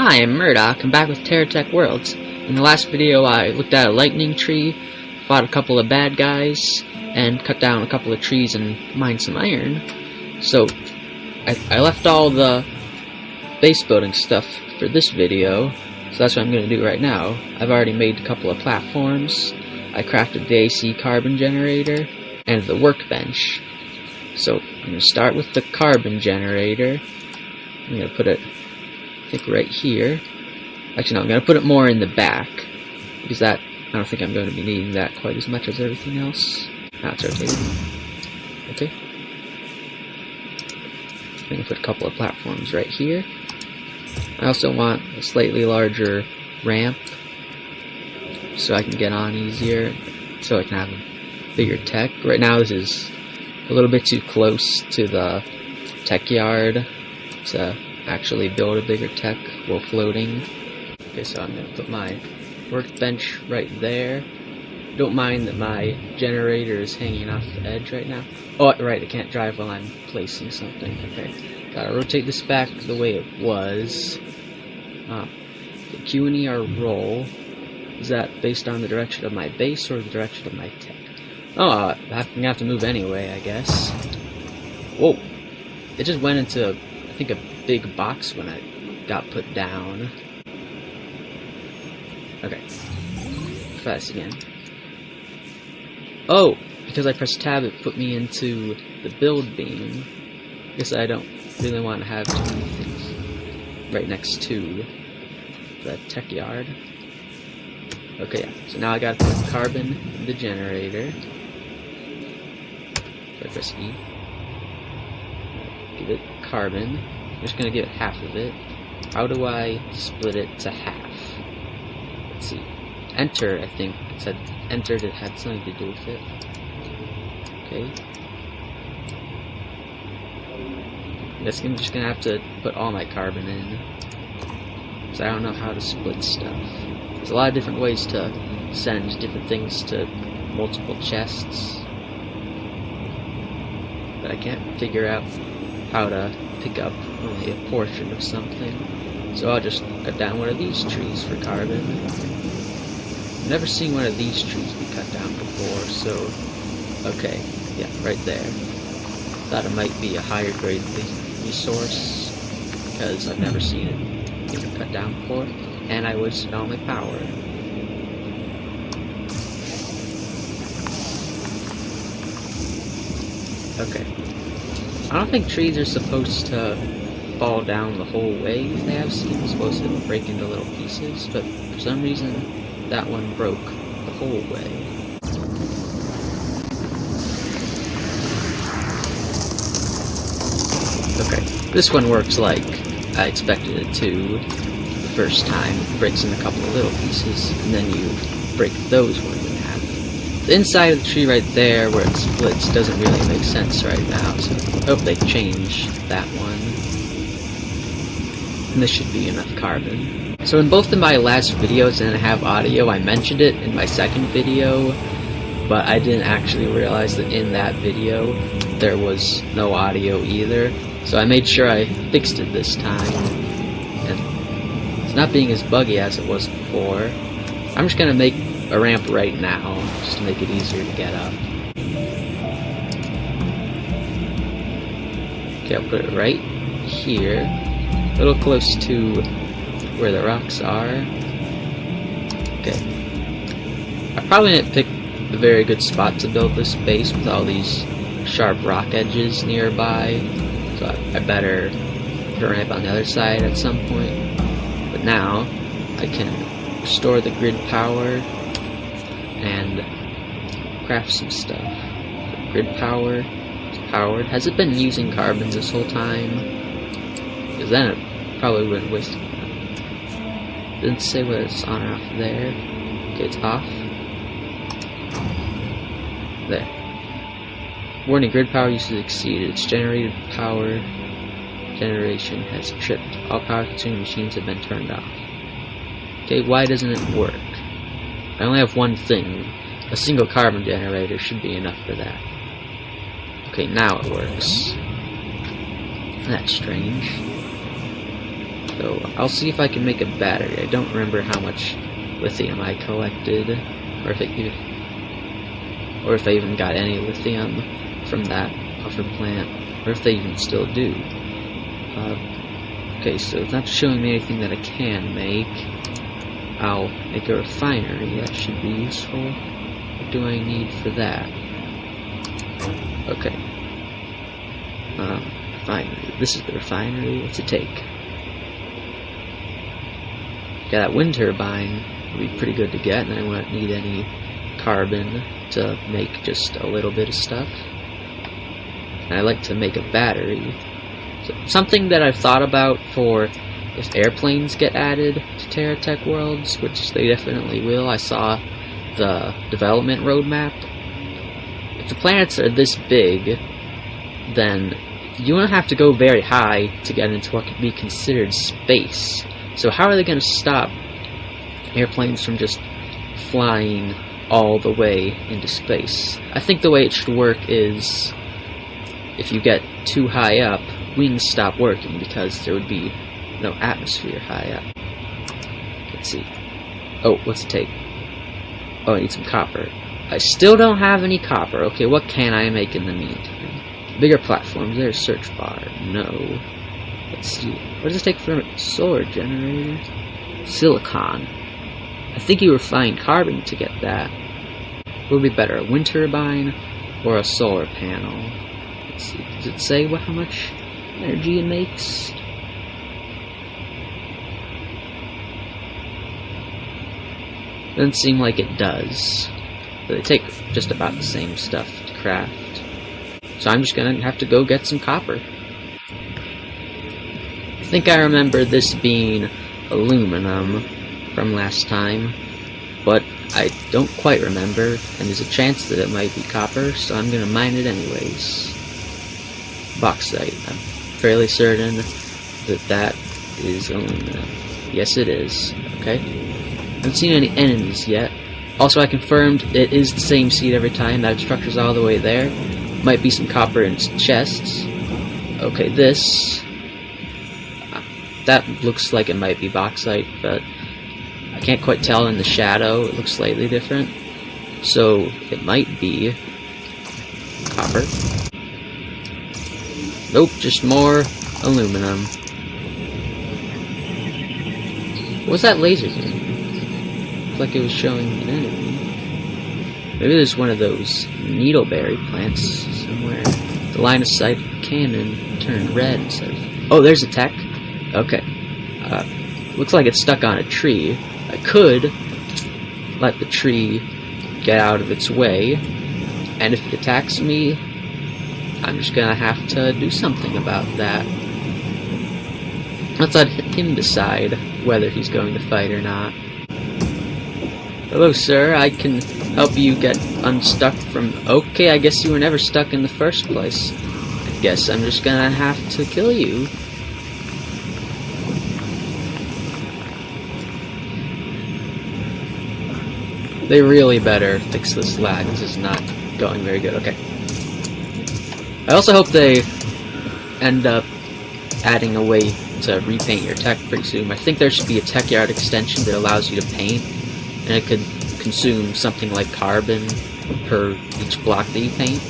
Hi, I'm Murdoch. I'm back with terratech Worlds. In the last video I looked at a lightning tree, fought a couple of bad guys, and cut down a couple of trees and mined some iron. So I left all the base building stuff for this video, so that's what I'm going to do right now. I've already made a couple of platforms. I crafted the AC carbon generator and the workbench. So I'm going to start with the carbon generator. I'm going to put it, I think, right here. Actually, no, I'm going to put it more in the back, because I don't think I'm going to be needing that quite as much as everything else. Now it's rotated. Okay. I'm going to put a couple of platforms right here. I also want a slightly larger ramp, so I can get on easier, so I can have a bigger tech. Right now this is a little bit too close to the tech yard to actually build a bigger tech while floating. Okay, so I'm going to put my workbench right there. Don't mind that my generator is hanging off the edge right now. Oh, right, I can't drive while I'm placing something. Okay, gotta rotate this back the way it was. The Q and E are roll. Is that based on the direction of my base or the direction of my tech? Oh, I'm going to have to move anyway, I guess. Whoa, it just went into, I think, a big box when I got put down. Okay, try this again. Oh, because I pressed tab it put me into the build beam. I guess I don't really want to have too many things right next to the tech yard. Okay, yeah. So now I gotta put carbon in the generator. So I press E. Give it carbon. I'm just gonna give it half of it. How do I split it to half? Let's see. Enter, I think it said entered, it had something to do with it. Okay. I guess I'm just gonna have to put all my carbon in, because I don't know how to split stuff. There's a lot of different ways to send different things to multiple chests, but I can't figure out how to pick up only a portion of something. So I'll just cut down one of these trees for carbon. I've never seen one of these trees be cut down before, so okay, yeah, right there. Thought it might be a higher grade resource, because I've never seen it being cut down before. And I wasted all my power. Okay. I don't think trees are supposed to fall down the whole way. They have seems supposed to break into little pieces, but for some reason that one broke the whole way. Okay, this one works like I expected it to. First time, it breaks in a couple of little pieces, and then you break those ones in half. The inside of the tree right there, where it splits, doesn't really make sense right now, so I hope they change that one. And this should be enough carbon. So in both of my last videos, and I have audio, I mentioned it in my second video, but I didn't actually realize that in that video there was no audio either, so I made sure I fixed it this time. Not being as buggy as it was before. I'm just gonna make a ramp right now, just to make it easier to get up. Okay, I'll put it right here, a little close to where the rocks are. Okay. I probably didn't pick a very good spot to build this base with all these sharp rock edges nearby, so I better put a ramp on the other side at some point. But now I can restore the grid power and craft some stuff. The grid power is powered. Has it been using carbon this whole time? Because then it probably wouldn't waste it. Didn't say whether it's on or off there. Okay, it's off. There. Warning, grid power usage exceeded. Its generated power generation has tripped. All power consuming machines have been turned off. Okay, why doesn't it work? I only have one thing. A single carbon generator should be enough for that. Okay, now it works. That's strange. So I'll see if I can make a battery. I don't remember how much lithium I collected, or if I even got any lithium from that buffer plant, or if they even still do. Okay, so it's not showing me anything that I can make. I'll make a refinery. That should be useful. What do I need for that? Okay. Refinery. This is the refinery. What's it take? Yeah, that wind turbine would be pretty good to get, and I won't need any carbon to make just a little bit of stuff. And I like to make a battery. So, something that I've thought about for if airplanes get added to terratech worlds, which they definitely will. I saw the development roadmap. If the planets are this big, then you won't have to go very high to get into what could be considered space. So how are they going to stop airplanes from just flying all the way into space? I think the way it should work is if you get too high up, wings stop working because there would be no atmosphere high up. Let's see. Oh, what's it take? Oh, I need some copper. I still don't have any copper. Okay, what can I make in the meantime? Bigger platforms. There's a search bar. No. Let's see. What does it take for a solar generator? Silicon. I think you refine carbon to get that. What would be better, a wind turbine or a solar panel? Let's see. Does it say how much energy it makes? Doesn't seem like it does. But they take just about the same stuff to craft. So I'm just gonna have to go get some copper. I think I remember this being aluminum from last time, but I don't quite remember, and there's a chance that it might be copper, so I'm gonna mine it anyways. Bauxite. I'm fairly certain that that is aluminum. Yes, it is. Okay. I haven't seen any enemies yet. Also, I confirmed it is the same seed every time. That structure's all the way there. Might be some copper in chests. Okay, this. That looks like it might be bauxite, but I can't quite tell in the shadow. It looks slightly different. So, it might be copper. Nope, just more aluminum. What was that laser thing? Looked like it was showing an enemy. Maybe there's one of those needleberry plants somewhere. The line of sight of the cannon turned red instead of... Oh, there's a tech. Okay. Looks like it's stuck on a tree. I could let the tree get out of its way, and if it attacks me, I'm just gonna have to do something about that. Let's let him decide whether he's going to fight or not. Hello, sir. I can help you get unstuck from... Okay, I guess you were never stuck in the first place. I guess I'm just gonna have to kill you. They really better fix this lag. This is not going very good. Okay. I also hope they end up adding a way to repaint your tech pretty soon. I think there should be a tech yard extension that allows you to paint, and it could consume something like carbon per each block that you paint.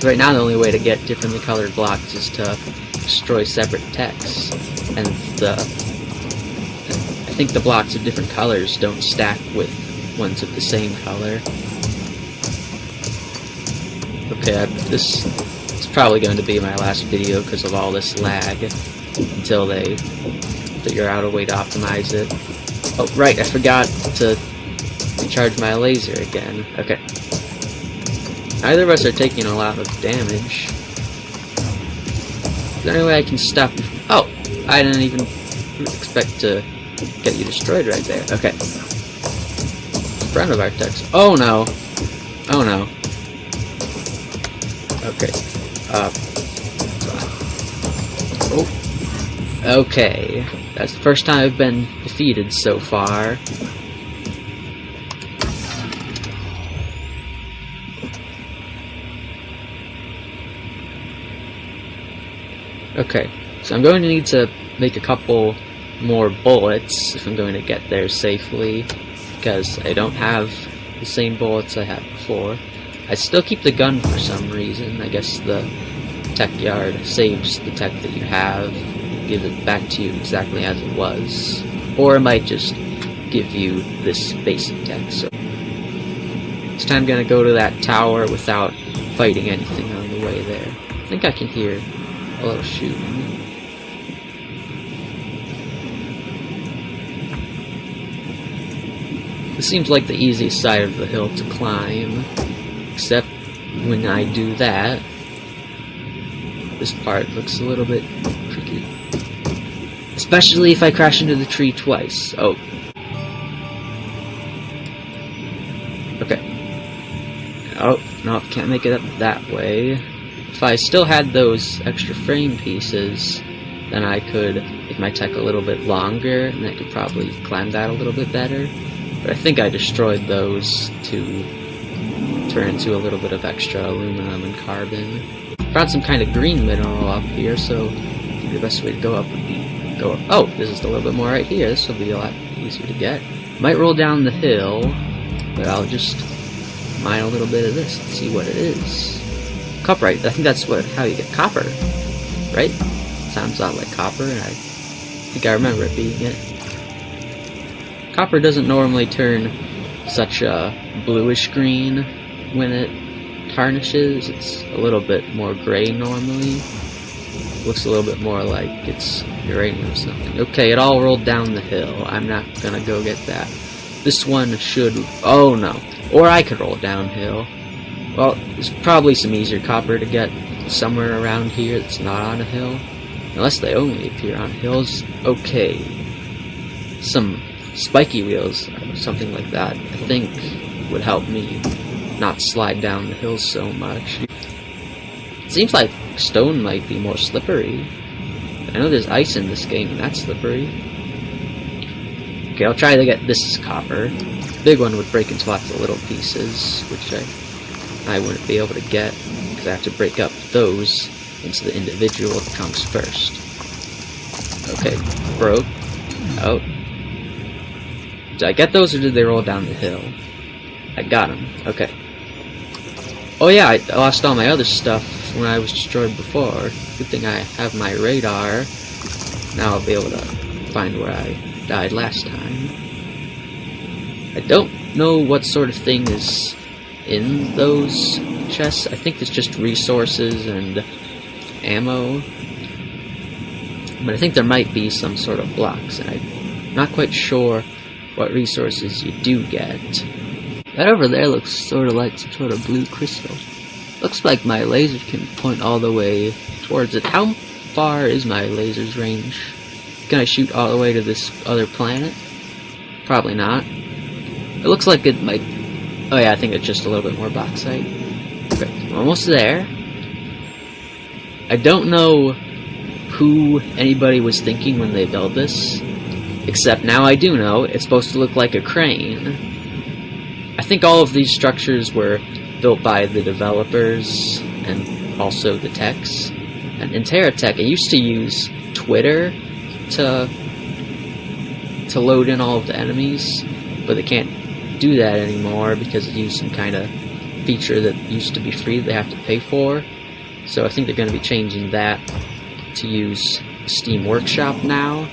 Right now the only way to get differently colored blocks is to destroy separate techs, and I think the blocks of different colors don't stack with ones of the same color. Okay, this is probably going to be my last video because of all this lag, until they figure out a way to optimize it. Oh, right, I forgot to recharge my laser again. Okay. Neither of us are taking a lot of damage. Is there any way I can stop... Oh! I didn't even expect to get you destroyed right there. Okay. Front of our text. Oh no! Oh no. Okay. Oh. Okay. That's the first time I've been defeated so far. Okay. So I'm going to need to make a couple more bullets if I'm going to get there safely, because I don't have the same bullets I had before. I still keep the gun for some reason. I guess the tech yard saves the tech that you have, gives it back to you exactly as it was, or it might just give you this basic tech. So this time I'm gonna go to that tower without fighting anything on the way there. I think I can hear a little shooting. This seems like the easiest side of the hill to climb, except when I do that, this part looks a little bit tricky. Especially if I crash into the tree twice. Oh. Okay. Oh, no, can't make it up that way. If I still had those extra frame pieces, then I could make my tech a little bit longer, and I could probably climb that a little bit better. But I think I destroyed those to turn into a little bit of extra aluminum and carbon. Found some kind of green mineral up here, so I think the best way to go up would be go up. Oh, this is a little bit more right here. This will be a lot easier to get. Might roll down the hill, but I'll just mine a little bit of this and see what it is. Copperite. I think that's how you get copper, right? Sounds a lot like copper, and I think I remember it being it. Copper doesn't normally turn such a bluish green when it tarnishes. It's a little bit more gray normally. Looks a little bit more like it's uranium or something. Okay, it all rolled down the hill. I'm not gonna go get that. This one should... oh no. Or I could roll downhill. Well, there's probably some easier copper to get somewhere around here that's not on a hill. Unless they only appear on hills. Okay. Some spiky wheels or something like that, I think, would help me not slide down the hill so much. It seems like stone might be more slippery. I know there's ice in this game, and that's slippery. Okay, I'll try to get this copper. The big one would break into lots of little pieces, which I wouldn't be able to get, because I have to break up those into the individual chunks first. Okay, broke. Oh. Did I get those, or did they roll down the hill? I got them. Okay. Oh yeah, I lost all my other stuff when I was destroyed before. Good thing I have my radar. Now I'll be able to find where I died last time. I don't know what sort of thing is in those chests. I think it's just resources and ammo. But I think there might be some sort of blocks, and I'm not quite sure what resources you do get. That over there looks sort of like some sort of blue crystal. Looks like my laser can point all the way towards it. How far is my laser's range? Can I shoot all the way to this other planet? Probably not. It looks like it might... oh yeah, I think it's just a little bit more bauxite. Okay, I'm almost there. I don't know who anybody was thinking when they built this. Except now I do know, it's supposed to look like a crane. I think all of these structures were built by the developers and also the techs. And in terratech, I used to use Twitter to load in all of the enemies, but they can't do that anymore because it used some kind of feature that used to be free that they have to pay for. So I think they're going to be changing that to use Steam Workshop now.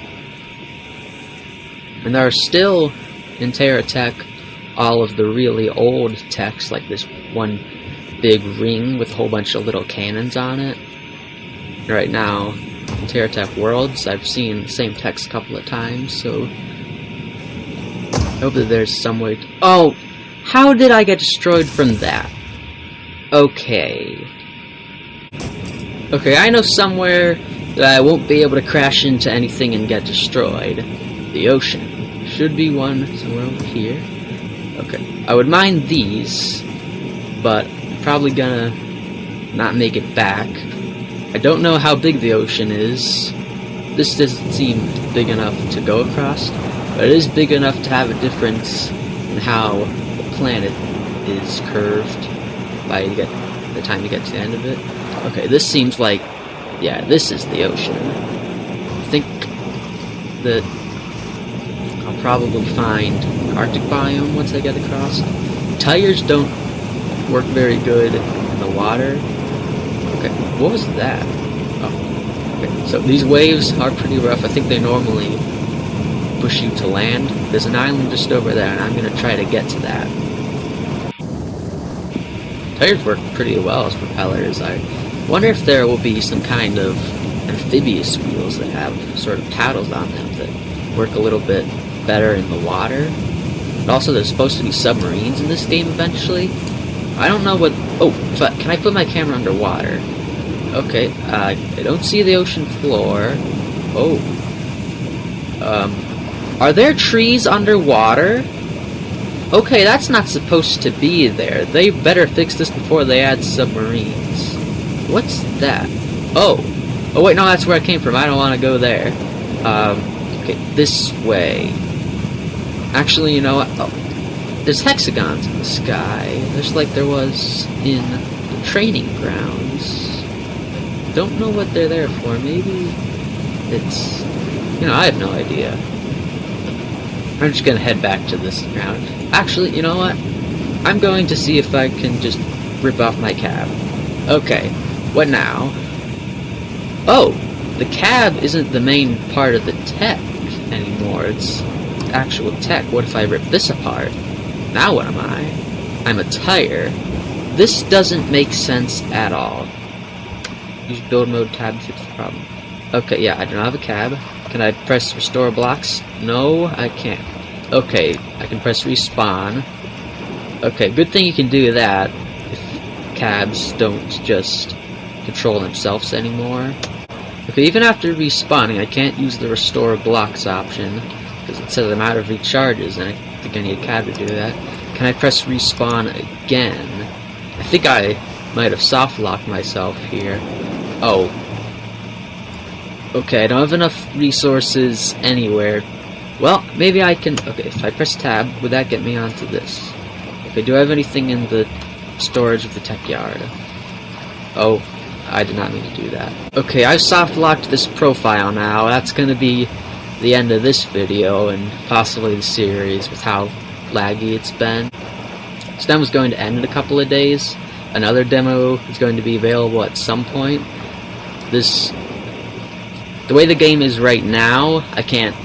And there are still, in terratech, all of the really old techs, like this one big ring with a whole bunch of little cannons on it. Right now, in terratech Worlds, I've seen the same text a couple of times, so I hope that there's some way to... oh! How did I get destroyed from that? Okay. Okay, I know somewhere that I won't be able to crash into anything and get destroyed. The ocean. Should be one somewhere over here. Okay. I would mine these, but I'm probably gonna not make it back. I don't know how big the ocean is. This doesn't seem big enough to go across, but it is big enough to have a difference in how the planet is curved by the time you get to the end of it. Okay, this seems like... yeah, this is the ocean. that I'll probably find the Arctic biome once I get across. Tires don't work very good in the water. Okay, what was that? Oh, okay. So these waves are pretty rough. I think they normally push you to land. There's an island just over there, and I'm gonna try to get to that. Tires work pretty well as propellers. I wonder if there will be some kind of amphibious wheels that have sort of paddles on them that work a little bit better in the water. But also, there's supposed to be submarines in this game eventually. I don't know what... Oh, can I put my camera underwater? Okay, I don't see the ocean floor. Oh. Are there trees underwater? Okay, that's not supposed to be there. They better fix this before they add submarines. What's that? Oh. Oh wait, no, that's where I came from. I don't want to go there. Okay, this way. Actually, you know what? Oh, there's hexagons in the sky. Just like there was in the training grounds. Don't know what they're there for. Maybe it's... You know, I have no idea. I'm just gonna head back to this ground. Actually, you know what? I'm going to see if I can just rip off my cab. Okay, what now? Oh, the cab isn't the main part of the tech anymore. It's actual tech. What if I rip this apart? Now what am I? I'm a tire. This doesn't make sense at all. Use build mode tab to fix the problem. Okay, yeah, I don't have a cab. Can I press restore blocks? No, I can't. Okay, I can press respawn. Okay, good thing you can do that if cabs don't just control themselves anymore. Okay, even after respawning, I can't use the restore blocks option because it says I'm out of recharges, and I think I need a cab to do that. Can I press respawn again? I think I might have soft locked myself here. Oh. Okay, I don't have enough resources anywhere. Well, maybe I can... Okay, if I press tab, would that get me onto this? Okay, do I have anything in the storage of the tech yard? Oh, I did not mean to do that. Okay, I've soft locked this profile now. That's going to be the end of this video and possibly the series with how laggy it's been. This demo's going to end in a couple of days. Another demo is going to be available at some point. The way the game is right now, I can't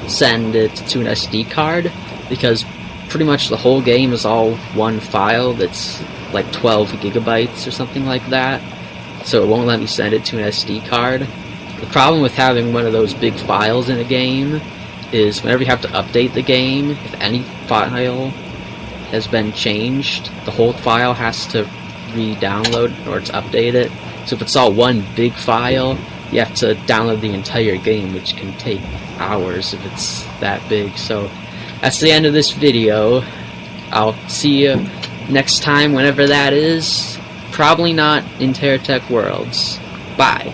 send it to an SD card because pretty much the whole game is all one file that's like 12 gigabytes or something like that, so it won't let me send it to an SD card. The problem with having one of those big files in a game is whenever you have to update the game, if any file has been changed, the whole file has to re-download in order to update it. So if it's all one big file, you have to download the entire game, which can take hours if it's that big. So that's the end of this video. I'll see you next time, whenever that is. Probably not in Terratech Worlds. Bye.